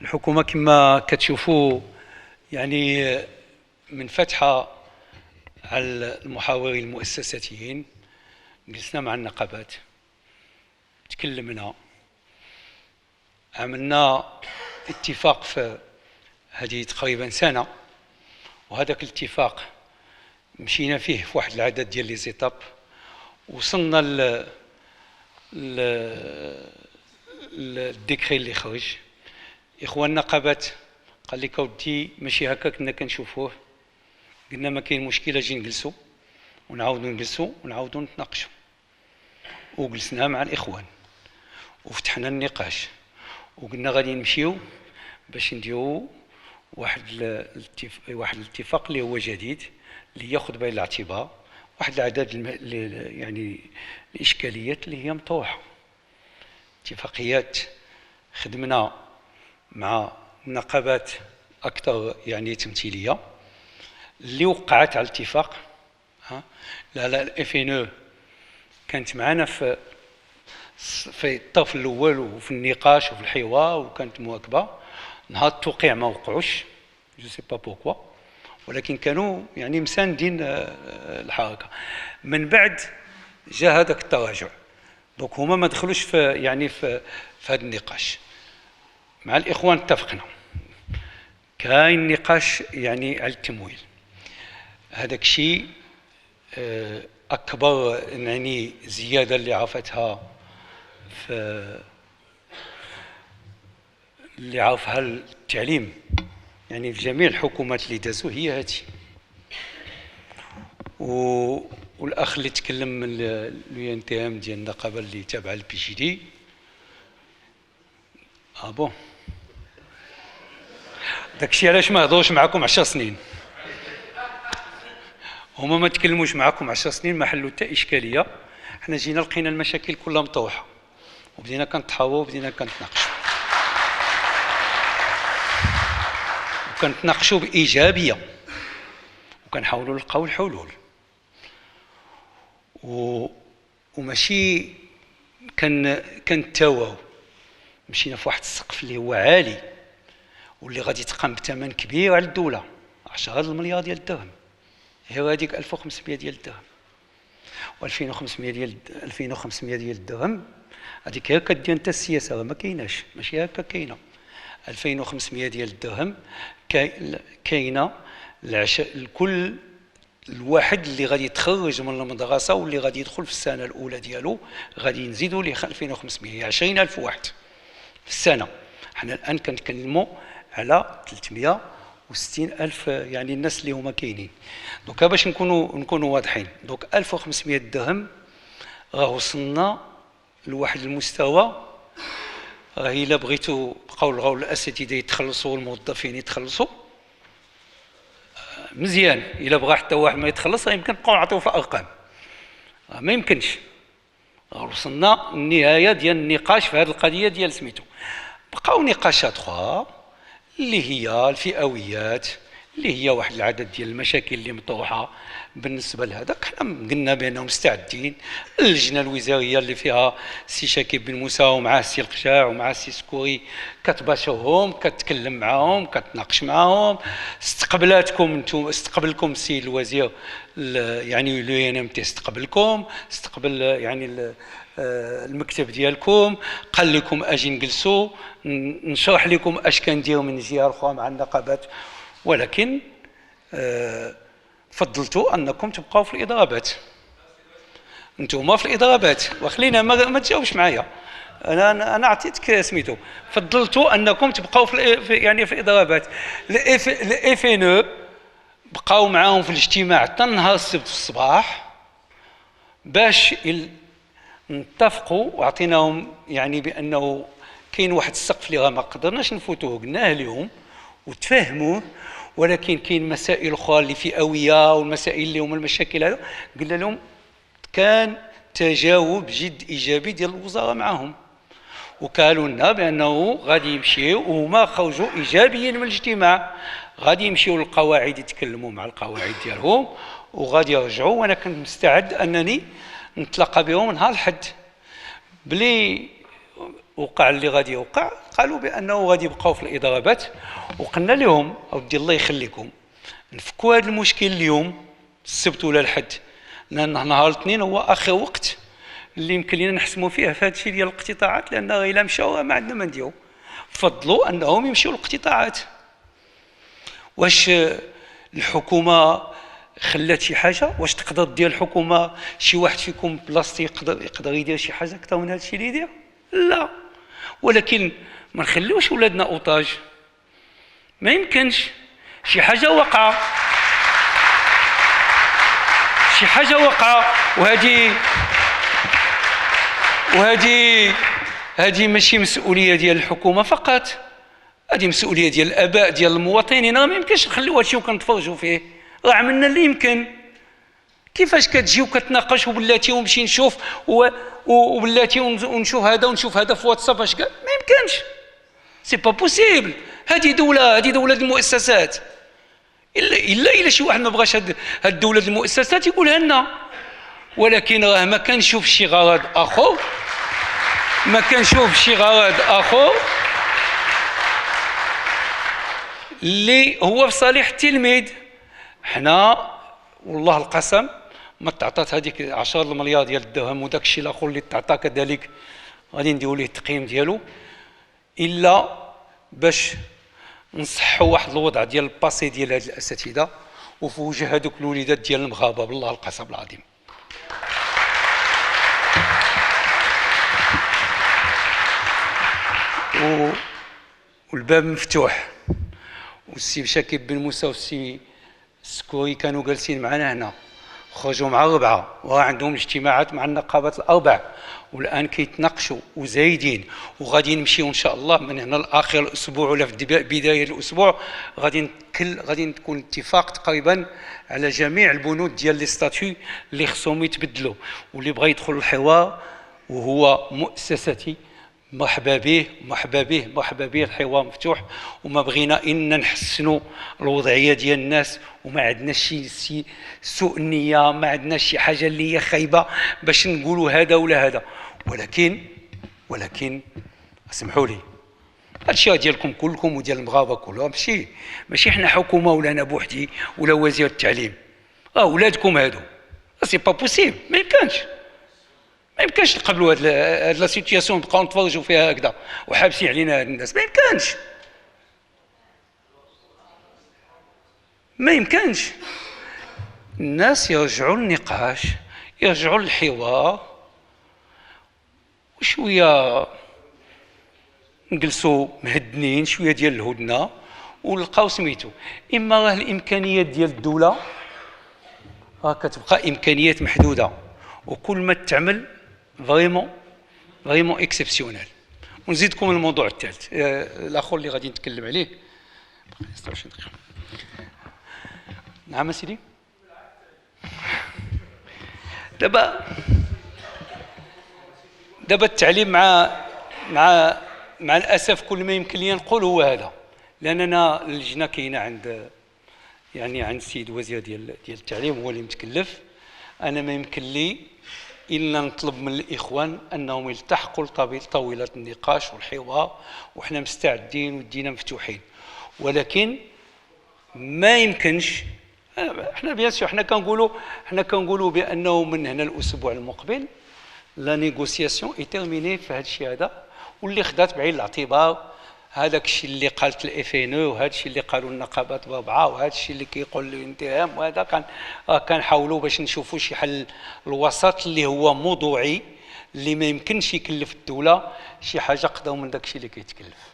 الحكومة كما كتشوفوا يعني منفتحة على المحاورين المؤسساتيين. جلسنا مع النقابات، تكلمنا، عملنا اتفاق في هذه تقريبا سنة، وهذاك الاتفاق مشينا فيه في واحد العدد ديال لي زيتاب، وصلنا الديكري اللي خرج. اخوان النقابات قال لك اودي ماشي هكا كنا كنشوفوه، قلنا ما كاين مشكله، اجي نجلسوا ونعاودوا نجلسوا ونعاودوا نتناقشوا. وجلسنا مع الاخوان وفتحنا النقاش وقلنا غادي نمشيو باش نديروا واحد الاتفاق اللي هو جديد، اللي ياخذ بعين الاعتبار واحد العدد يعني الاشكاليات اللي هي مطروحه. اتفاقيات خدمنا مع النقابات اكثر يعني تمثيليه اللي وقعت على الاتفاق. لا الاف ان او كانت معنا في الطرف الاول وفي النقاش وفي الحوار وكانت مواكبه. نهار التوقيع ما وقعوش، جو سي با بوركوا، ولكن كانوا يعني مساندين الحركه. من بعد جاء هذاك التراجع، دونك هما ما دخلوش في يعني في هذا النقاش. مع الاخوان اتفقنا كاين نقاش يعني على التمويل، هذاك الشيء اكبر يعني زياده اللي عرفتها اللي عرفها التعليم يعني في جميع الحكومات اللي دازوا هي هذه. والاخ اللي تكلم من اليو ان تي ام ديال النقابه اللي تابعه للبي جي دي، بون داكشي علاش ما هضروش معكم 10 سنين. هما ما تكلموش معكم 10 سنين، ما حلوا حتى اشكاليه. حنا جينا لقينا المشاكل كلها مطروحه وبدينا كنتحاوروا وبدينا كنتناقشوا، وكنتناقشوا بايجابيه وكنحاولوا نلقاو الحلول. وماشي كنتواو، مشينا في واحد السقف اللي هو عالي واللي غادي يتقام بثمن كبير على الدوله، 10 المليار ديال الدرهم. هي هذيك 1500 ديال الدرهم و2500 ديال الدرهم، هذيك هي كدير انت السياسه، ما كايناش، ماشي هكا كاينه. 2500 ديال الدرهم كاينه لكل الواحد اللي غادي يتخرج من المدرسه واللي غادي يدخل في السنه الاولى ديالو، غادي نزيدوا ليه 2500، 20000 واحد في السنه. حنا الان كنتكلموا على 360,000 يعني الناس اللي هما كاينين. دوكا باش نكونوا واضحين، دوك 1500 درهم راه وصلنا لواحد المستوى. راه الا بغيتوا بقاو الاساتذه يتخلصوا والموظفين يتخلصوا مزيان، الا بغى حتى واحد ما يتخلص يمكن نبقاو نعطيو في ارقام، ما يمكنش. وصلنا النهايه ديال النقاش في هذه القضيه ديال سميتو. بقاو نقاشات اخرى اللي هي الفئويات، اللي هي واحد العدد ديال المشاكل اللي مطروحه بالنسبه لهذاك. حنا قلنا بانهم مستعدين. اللجنه الوزاريه اللي فيها السي شاكيب بن موسى ومعاه السي القشاع ومعاه السي سكوري كتباشرهم، كتكلم معاهم، كتناقش معاهم. استقبلاتكم انتم، استقبلكم السيد الوزير يعني لو ان ام تي، استقبلكم، استقبل يعني المكتب ديالكم، قال لكم اجي نجلسوا نشرح لكم اش كنديروا من جهه اخرى مع النقابات، ولكن فضلتوا انكم تبقاو في الاضرابات. انتم في الاضرابات، وخلينا ما تجاوبش معايا، انا عطيتك سميتو. فضلتوا انكم تبقاو في يعني في الاضرابات. الاف ان او بقاو معاهم في الاجتماع حتى نهار السبت في الصباح باش نتفقوا، وعطيناهم يعني بانه كاين واحد السقف اللي ما قدرناش نفوتوه، قلناه لهم وتفاهموه، ولكن كاين مسائل اخرى اللي فئويه والمسائل اللي هما المشاكل هذا قلنا لهم. كان تجاوب جد ايجابي ديال الوزاره معهم، وقالوا لنا بانه غادي يمشيو، وهما خرجوا ايجابيين من الاجتماع، غادي يمشيو للقواعد يتكلموا مع القواعد ديالهم وغادي يرجعوا. وانا كنت مستعد انني نتلاقى بهم نهار الحد. بلي وقع اللي غادي يوقع، قالوا بانه غادي يبقاو في الاضرابات، وقلنا لهم اودي الله يخليكم نفكوا هذا المشكل اليوم السبت ولا الحد، لان نهار الاثنين هو اخر وقت اللي يمكن لنا نحسموا فيه في هذا الشيء ديال الاقتطاعات، لان الا مشاو ما عندنا ما نديرو. فضلوا انهم يمشيو للاقتطاعات. واش الحكومه خلات شي حاجه؟ واش تقدر دير الحكومه شي واحد فيكم بلاصتي يقدر يدير شي حاجه اكثر من هذا الشيء اللي يدير؟ لا. ولكن ما نخليوش ولادنا اوطاج، ما يمكنش. شي حاجه وقع، شي حاجه وقع، وهذه ماشي مسؤوليه ديال الحكومه فقط، هذه مسؤوليه ديال الاباء ديال المواطنين. راه ما يمكنش نخليو هادشي وكنتفرجوا فيه، راه عملنا اللي يمكن. كيفاش كتجي وكتناقش وبلاتي ونمشي نشوف وبلاتي ونشوف هذا ونشوف هذا في واتساب اش قال؟ ما يمكنش، سي با بوسيبل. هذه دوله المؤسسات. الا شي واحد ما بغاش هاد الدوله المؤسسات يقولها لنا. ولكن راه ما كنشوف شي غرض اخر، اللي هو في صالح التلميذ. حنا والله القسم ما تعطات هذيك 10 المليار ديال الدرهم وداك الشيء الاخر اللي تعطى كذلك غادي نديروا ليه التقييم ديالو، الا باش نصحوا واحد الوضع ديال الباسي ديال هاد الاساتذه وفي وجه هذوك الوليدات ديال المغاربه. بالله القسم العظيم. والباب مفتوح، والسي مشاكي بن موسى والسي السكوري كانوا جالسين معنا هنا، خرجوا مع 4 وعندهم اجتماعات مع النقابات الاربع، والان كيتناقشوا وزايدين، وغادي نمشيو ان شاء الله من هنا لاخر الاسبوع ولا في بدايه الاسبوع غادي تكون اتفاق تقريبا على جميع البنود ديال لي ستاتيو اللي خصهم يتبدلوا، واللي بغى يدخل الحوار وهو مؤسستي مرحبا به. الحوار مفتوح، وما بغينا ان نحسنوا الوضعيه ديال الناس، وما عندناش شي سوء النيه، ما عندناش شي حاجه اللي هي خايبه باش نقولوا هذا ولا هذا. ولكن اسمحوا لي، هادشي ديالكم كلكم وديال المغاربه كلهم، ماشي حنا حكومه ولا انا بوحدي ولا وزير التعليم، ولادكم هادو. سي با بوسيبل، ما يمكنش نقبلوا هاد لا سيتياسيون نبقاو نتفرجوا فيها هكذا وحابسين علينا هاد الناس. ما يمكنش. الناس يرجعوا للنقاش، يرجعوا للحوار، وشويه نجلسوا مهدنين، شويه ديال الهدنه، ونلقاو سميتو. اما راه الامكانيات ديال الدوله راه كتبقى امكانيات محدوده، وكل ما تعمل فريمون اكسبسيونيل. ونزيدكم الموضوع الثالث الاخر اللي غادي نتكلم عليه. نعم سيدي. دابا التعليم مع الاسف كل ما يمكن لي نقول هو هذا، لاننا اللجنه كاينه عند السيد وزير ديال التعليم، هو اللي متكلف. انا ما يمكن لي الا نطلب من الاخوان انهم يلتحقوا لطاوله النقاش والحوار، وحنا مستعدين ودينا مفتوحين. ولكن ما يمكنش، احنا بيان سور حنا كنقولوا بانه من هنا الاسبوع المقبل لا نيغوسياسيون اي تيرميني في هذا الشيء هذا، واللي خدات بعين الاعتبار هذاك الشيء اللي قالت الاف ان او، وهذا الشيء اللي قالوا النقابات باربعه، وهذا الشيء اللي كيقول الانتهام، وهذا كنحاولوا باش نشوفوا شي حل الوسط اللي هو موضوعي، اللي ما يمكنش يكلف الدوله شي حاجه اقدر من داك الشيء اللي كيتكلف.